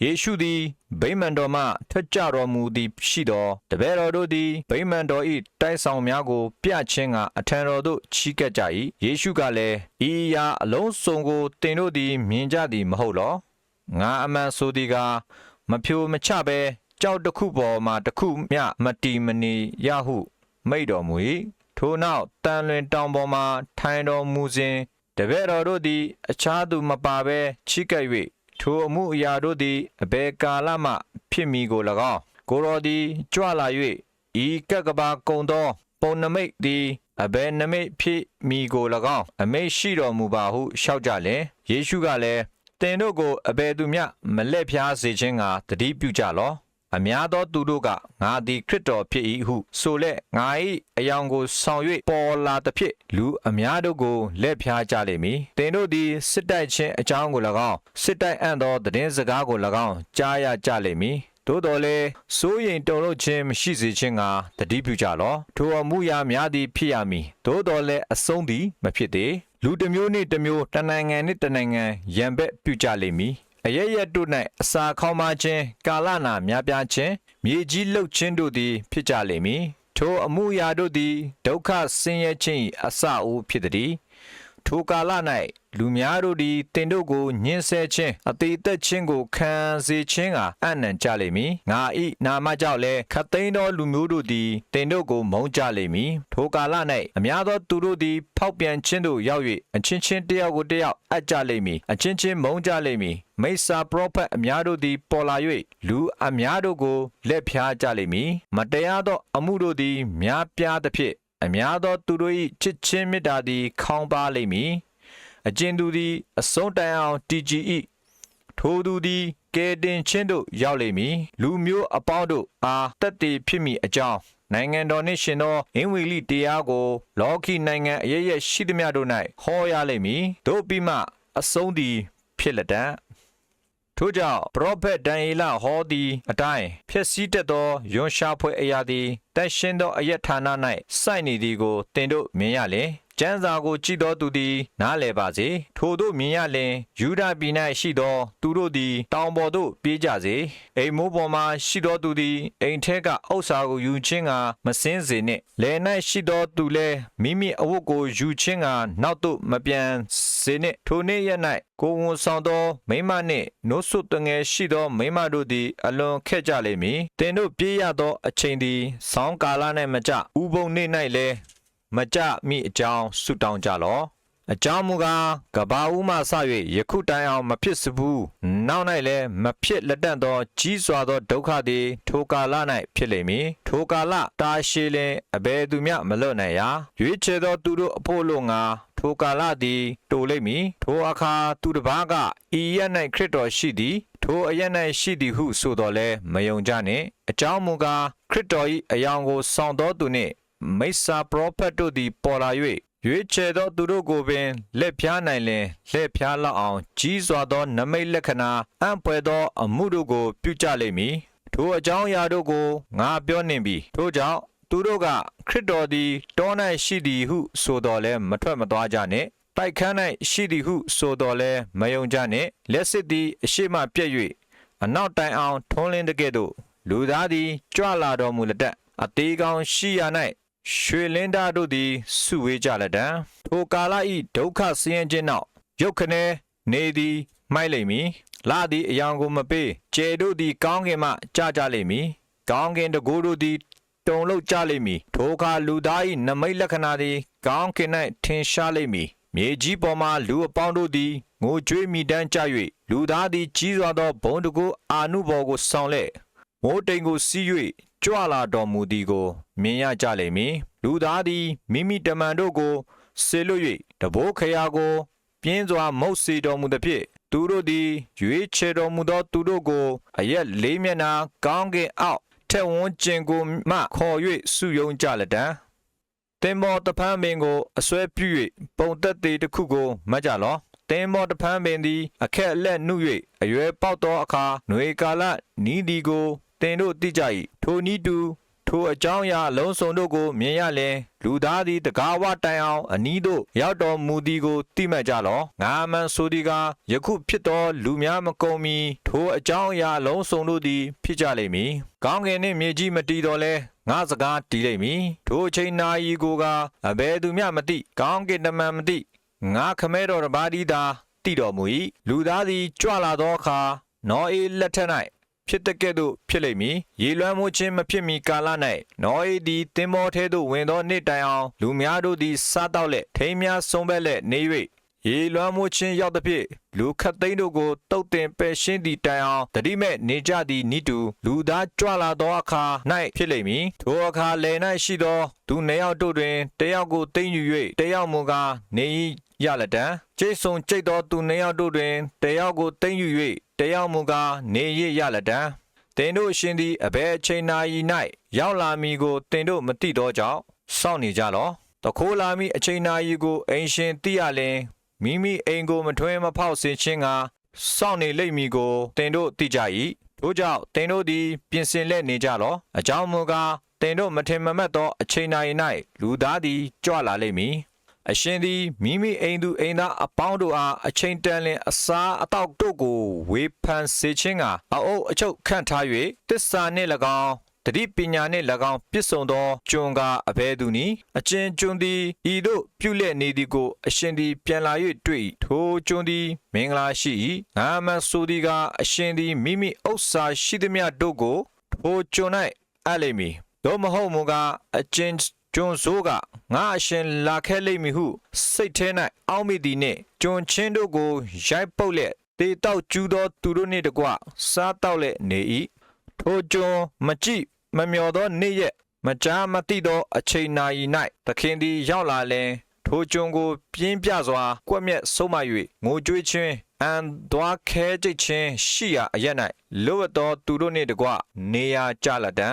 ယေရှုသည်ဗိမာန်တော်မှထွက်ကြတော်မူသည်ရှိသောတပည့်တော်တို့သည်ဗိမာန်တော်၏တိုက်ဆောင်များကိုပြခြင်းကအထံတော်သို့ချီးကပ်ကြ၏ယေရှုကလည်းဤအရာအလုံးစုံကိုသင်တို့သည်မြင်ကြသည်မဟုတ်လောငါအမှန်ဆိုသည်ကားမဖြိုမချဘဲကြောက်တစ်ခုပေါ်မှတစ်ခုမျှမတီမနေရဟုမိန့်တော်မူ၏ထိုနောက်တန်လွင်တောင်ပေါ်မှထိုင်တော်မူစဉ်တပည့်တော်တို့သည်အခြားသူမပါဘဲချီးကပ်၍ထိုအမှုအရာတို့သည်အဘယ်ကာလမှဖြစ်မည်ကို၎င်းကိုတော်သည်ကြွလာ၍ဤကကဘာကုံသောပုံနမိတ်သည်အဘယ်နမိတ်ဖြစ်မည်ကို၎င်းအမိန့်ရှိတော်မူပါဟုလျှောက်ကြလျင်ယေရှုကလည်းသင်တို့ကိုအဘယ်သူမျှမလက်ဖျားစေခြင်းကတတိပြုကြလောအများသောသူတို့ကငါသည်ခရစ်တော်ဖြစ်၏ဟုဆိုလက်ငါ၏အယောင်ကိုဆောင်၍ပေါ်လာသဖြင့်လူအများတို့ကိုလက်ဖျားကြလိမ့်မည်သင်တို့သည်စစ်တိုက်ခြင်းအကြောင်းကို၎င်းစစ်တိုက်အံ့သောသတင်းစကားကို၎င်းကြားရကြလိမ့်မည်သို့တော်လည်းစိုးရိမ်တုန်လှုပ်ခြင်းမရှိစေခြင်းကတတိပြုကြလောထိုအမှုရာများသည်ဖြစ်ရမည်သို့တော်လည်းအဆုံးသည်မဖြစ်သေးလူတစ်မျိုးနှင့်တစ်မျိုးတစ်နိုင်ငံနှင့်တစ်နိုင်ငံရန်ဘက်ပြုကြလိမ့်မည်အရရတို့၌အစာခေါင်းပါခြင်းကာလနာများပြားခြင်းမြေကြီးလှုပ်ခြင်းတို့သည်ဖြစ်ကြလိမ့်မည်ထိုအမှုရာတို့သည်ဒုက္ခဆင်းရဲခြင်းအစအဦးဖြစ်သည်ထိုကာလ၌လူများတို့သည်တင်တို့ကိုညှင်းဆဲခြင်းအသေးသက်ခြင်းကိုခံစေခြင်းကအနံ့ကြလိမ့်မည်ငါဤနာမကြောင့်လည်းခတ်သိမ်းသောလူမျိုးတို့သည်တင်တို့ကိုမုန်းကြလိမ့်မည်ထိုကာလ၌အများသောသူတို့သည်ဖောက်ပြန်ခြင်းသို့ရောက်၍အချင်းချင်းတယောက်ကိုတယောက်အပ်ကြလိမ့်မည်အချင်းချင်းမုန်းကြလိမ့်မည်မိစ္ဆာပရောဖက်အများတို့သည်ပေါ်လာ၍လူအများတို့ကိုလက်ဖျားကြလိမ့်မည်မတရားသောအမှုတို့သည်များပြားသဖြင့်အများသောသူတို့၏ချစ်ချင်းမေတ္တာသည်ခေါင်းပါလိမ့်မည်အကျဉ်သူသည်အဆုံးတိုင်အောင်တည်ကြည်၏ထိုသူသည်ကယ်တင်ခြင်းသို့ရောက်လိမ့်မည်လူမျိုးအပေါင်းတို့အားတတ်တည်ဖြစ်မည်အကြောင်းနိုင်ငံတော်နှင့်ရှင်သောအင်ဝေလိတရားကိုလောကီနိုင်ငံအရရက်ရှိသမျှတို့၌ဟောရလိမ့်မည်တို့ပြီးမှအဆုံးသည်ဖြစ်လက်တံထို့ကြောင့်ပရောဖက်ဒံယေလဟောသည်အတိုင်းဖြစ်စည်းတတ်သောယွန်ရှာဖွေအရာသည်တန်ရှင်းသောအယက်ဌာန၌စိုက်နေသည်ကိုတင်တို့မြင်ရလျင်ကျမ်းစာကိုကြည့်သောသူသည်နားလည်ပါစေထိုတို့မြင်ရလျင်ယူဒပြည်၌ရှိသောသူတို့သည်တောင်ပေါ်သို့ပြေးကြစေအိမ်မိုးပေါ်မှရှိသောသူသည်အိမ်ထဲကဥစ္စာကိုယူခြင်းကမစင်းစေနှင့်လယ်၌ရှိသောသူလည်းမိမိအဝတ်ကိုယူခြင်းကနောက်သို့မပြန်စေနှင့်ထိုနေ့ရက်၌ကိုယ်ဝန်ဆောင်သောမိမနှင့်နို့ဆွတငယ်ရှိသောမိမတို့သည်အလွန်ခက်ကြလိမ့်မည်တင်တို့ပြေးရသောအချိန်သည်ဆောင်းကာလ၌မကျဥပုံနေ့၌လည်းမကြမိအကြောင်းဆုတောင်းကြလော့အကြောင်းမူကားကဘာဦးမှဆ၍ယခုတိုင်အောင်မဖြစ်စဘူးနောက်၌လည်းမဖြစ်လက်တန့်သောကြီးစွာသောဒုက္ခသည်ထိုကာလ၌ဖြစ်လိမ့်မည်ထိုကာလတာရှည်လင်အဘယ်သူမျှမလွတ်နိုင်ရာရွေးချယ်သောသူတို့အဖို့လို့ငါထိုကာလသည်တိုလိမ့်မည်ထိုအခါသူတစ်ပါးကဤရက်၌ခရစ်တော်ရှိသည်ထိုအရက်၌ရှိသည်ဟုဆိုတော်လဲမယုံကြနှင့်အကြောင်းမူကားခရစ်တော်၏အယောင်ကိုဆောင်တော်သူနှင့်မိစ္ဆာပရောဖက်တို့သည်ပေါ်လာ၍ရွေးချယ်သောသူတို့ကိုပင်လက်ဖျားနိုင်လင်လက်ဖျားလောက်အောင်ကြီးစွာသောနမိတ်လက္ခဏာအံ့ဖွယ်သောအမှုတို့ကိုပြုကြလိမ့်မည်ထိုအကြောင်းအရာတို့ကိုငါပြောနှင့်ပြီထိုကြောင့်သူတို့ကခရစ်တော်သည်တော၌ရှိသည်ဟုဆိုတော်လဲမထွက်မသွားကြနှင့်တိုက်ခန်း၌ရှိသည်ဟုဆိုတော်လဲမယုံကြနှင့်လက်စစ်သည်အရှိမပြည့်၍အနောက်တိုင်အောင်ထွန်းလင်းတဲ့ကဲ့သို့လူသားသည်ကြွလာတော်မူလက်အသေးကောင်ရှိရာ၌ရွှေလင်းသားတို့သည်စုဝေးကြလက်တံထိုကာလ၏ဒုက္ခဆင်းရဲခြင်းနောက်ရုတ်ခနဲနေသည်မှိုက်လိမ့်မည်လာသည်အယောင်ကိုမပေးကျဲတို့သည်ကောင်းကင်မှကြလိမ့်မည်ကောင်းကင်တကိုးတို့သည်တုန်လှုပ်ကြလိမ့်မည်ထိုအခါလူသား၏နမိတ်လက္ခဏာသည်ကောင်းကင်၌ထင်ရှားလိမ့်မည်မြေကြီးပေါ်မှလူအပေါင်းတို့သည်ငိုကြွေးမိတမ်းကြ၍လူသားသည်ကြီးစွာသောဘုံတကူအာနုဘော်ကိုဆောင်လက်မိုးတိမ်ကိုစီး၍ကြွလာတော်မူသည်ကိုမြင်ရကြလိမ့်မည်လူသားသည်မိမိတမန်တို့ကိုဆေလွတ်၍တဘိုးခရာကိုပြင်းစွာမုတ်စေတော်မူသဖြင့်သူတို့သည်ရွေးချယ်တော်မူသောသူတို့ကိုအရက်လေးမျက်နှာကောင်းကင်အောက်ထက်ဝန်းကျင်ကိုမှခေါ်၍စုယုံကြလက်တံသင်္ဘောတဖန်းပင်ကိုအစွဲပြု၍ပုံသက်သေးတစ်ခုကိုမှတ်ကြလော့သင်္ဘောတဖန်းပင်သည်အခက်အလက်နှုတ်၍အရွယ်ပေါက်သောအခါຫນွေကာလနီးသည်ကိုသင်တို့သိကြ၏ထိုနည်းတူ ထိုအကြောင်းအရာအလုံးစုံတို့ကိုမြင်ရလျင်လူသားသည်တကားဝတိုင်အောင်အနီးသို့ရောက်တော်မူသည်ကိုသိမှတ်ကြလော့ငါအမှန်ဆိုသည်ကယခုဖြစ်သောလူများမကုန်မီထိုအကြောင်းအရာအလုံးစုံတို့သည်ဖြစ်ကြလိမ့်မည်ကောင်းကင်နှင့်မြေကြီးမတည်တော်လဲငါစကားတည်လိမ့်မည်ထိုအချိန်နာရီကိုကအဘယ်သူမျှမသိကောင်းကင်တမန်မသိငါခမဲတော်တစ်ပါးတည်းသာတည်တော်မူ၏လူသားသည်ကြွလာသောအခါနောအေလက်ထက်၌ဖြစ်တဲ့ကဲ့သို့ဖြစ်လိမ့်မည်ရေလွှမ်းမိုးခြင်းမဖြစ်မီကာလ၌နောအေသည်သင်္ဘောထဲသို့ဝင်သောနေ့တိုင်အောင်လူများတို့သည်စားတောက်လက်ထိမ်းများဆုံးဘက်လက်နေ၍ရေလွှမ်းမိုးခြင်းရောက်သဖြင့်လူခတ်သိန်းတို့ကိုတုတ်တင်ပယ်ရှင်းသည့်တိုင်အောင်တတိမဲ့နေကြသည်နိတူလူသားကြွလာသောအခါ၌ဖြစ်လိမ့်မည်ထိုအခါလယ်၌ရှိသောသူနှစ်ယောက်တို့တွင်တယောက်ကိုသိမ်းယူ၍တယောက်မူကားနေရလက်တံကျိတ်ဆုံကျိတ်သောသူနှစ်ယောက်တို့တွင်တယောက်ကိုသိမ်းယူ၍တယောက်မူကားနေရလက်တံသင်တို့ရှင်သည်အဘယ်အချိန်နာရီ၌ရောက်လာမည်ကိုသင်တို့မသိသောကြောင့်စောင့်နေကြလော့တခိုးလာမည်အချိန်နာရီကိုအိမ်ရှင်သိရလျင်မိမိအိမ်ကိုမထွင်းမဖောက်စေခြင်းကစောင့်နေလိမ့်မည်ကိုသင်တို့သိကြ၏ထို့ကြောင့်သင်တို့သည်ပြင်ဆင်လက်နေကြလော့အကြောင်းမူကားသင်တို့မထင်မမှတ်သောအချိန်နာရီ၌လူသားသည်ကြွလာလိမ့်မည်အရှင်သည်မိမိအိမ်သူအိမ်သားအပေါင်းတို့အားအချိန်တန်လျင်အစားအသောက်တို့ကိုဝေဖန်စေခြင်းကအအုပ်အချုပ်ခန့်ထား၍တစ္ဆာနှင့်၎င်းတတိပညာနှင့်၎င်းပြည့်စုံသောကျွန်ကအဘယ်သူနည်းအကျဉ်ကျွန်သည်ဤသို့ပြုလက်နေသည်ကိုအရှင်သည်ပြန်လာ၍တွေ့၏ထိုကျွန်သည်မင်္ဂလာရှိ၏ငါမှဆိုသည်ကအရှင်သည်မိမိဥစ္စာရှိသမျှတို့ကိုထိုကျွန်၌အပ်လိမ့်မည်သို့မဟုတ်မူကားအကျဉ်ကျွန်စိုးကငါအရှင်လာခဲ့လိမ့်မည်ဟုစိတ်ထဲ၌အောက်မိသည်နှင့်ကျွန်ချင်းတို့ကိုရိုက်ပုတ်လက်တေတောက်ကျူးသောသူတို့နှင့်တကွစားတောက်လက်နေ၏ထိုကျွန်မကြည့်မမျောသောနေ့ရက်မကြားမသိသောအချိန်နာရီ၌သခင်သည်ရောက်လာလျင်ထိုကျွန်ကိုပြင်းပြစွာကွက်မြက်ဆုံးမ၍ငိုကြွေးခြင်းအန်သွားခဲကြိတ်ခြင်းရှိရာအရ၌လွတ်သောသူတို့နှင့်တကွနေရာကြလတံ